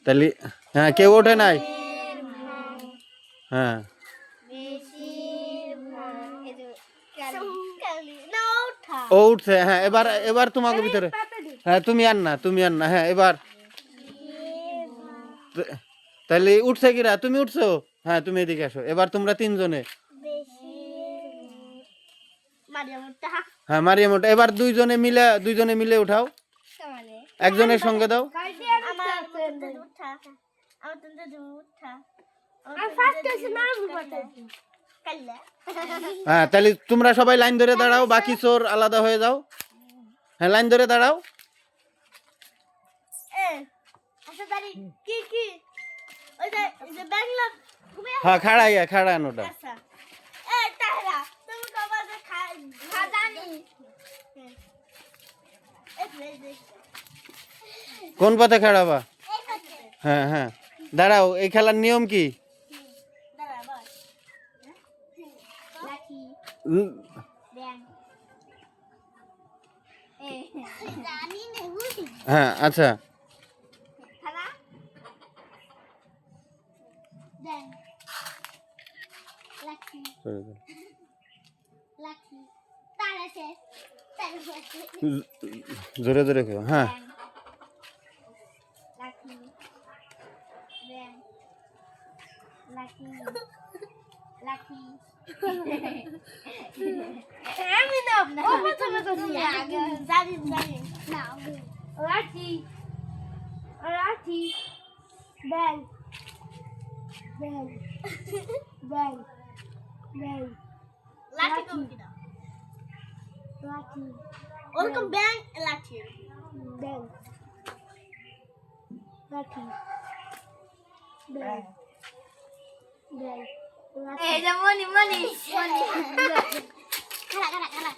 তাহলে হ্যাঁ, কেউ ওঠে নাই। হ্যাঁ ও উঠছে। হ্যাঁ এবার এবার তোমাকে ভিতরে। হ্যাঁ তুমি আর না। হ্যাঁ এবার তাহলে উঠছে কিরা? তুমি উঠছো? হ্যাঁ তুমি এদিকে আসো। এবার তোমরা তিনজনে। হ্যাঁ মারিয়াম ওঠা। এবার দুইজনে মিলে উঠাও। একজনের সঙ্গে দাও। হ্যাঁ তাহলে তোমরা সবাই লাইন ধরে দাঁড়াও, বাকি চোর আলাদা হয়ে যাও। হ্যাঁ লাইন ধরে দাঁড়াও। হ্যাঁ খাড়ান ওটা। কোন পথে খাড়াবা? হ্যাঁ হ্যাঁ দাঁড়াও। এই খেলার নিয়ম কি? হ্যাঁ আচ্ছা জোরে জোরে খেও। হ্যাঁ ওরকম ব্যাং লাঠি ব্যাং লাঠি ব্যাং ব্যাং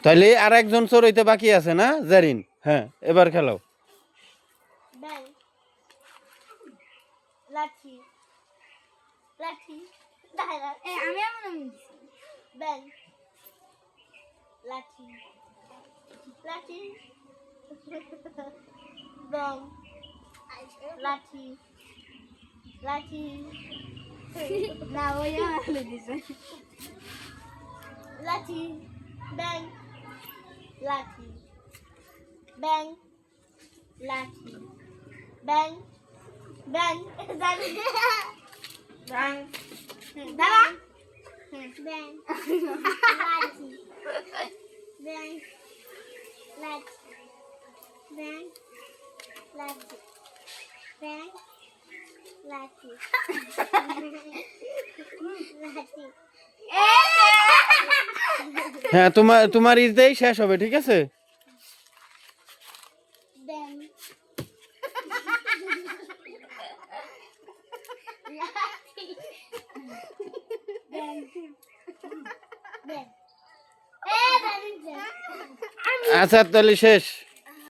তাহলে আর একজন চোর হইতে বাকি আছে না, জারিন? হ্যাঁ এবার খেলাও। ব্যাং লাঠি লাঠি আমি ব্যাং লাঠি লাঠি ব্যাং লাঠি লাঠি না ওই লাঠি ব্যাং লাঠি ব্যাং লাঠি ব্যাং ব্যাং ব্যাং দাঁড়া ব্যাং লাঠি ব্যাং লাঠি ব্যাং লাঠি ব্যাং লাঠি লাঠি। হ্যাঁ তোমার ইজতেই শেষ হবে, ঠিক আছে? ব্যাং আচ্ছা তাহলে শেষ।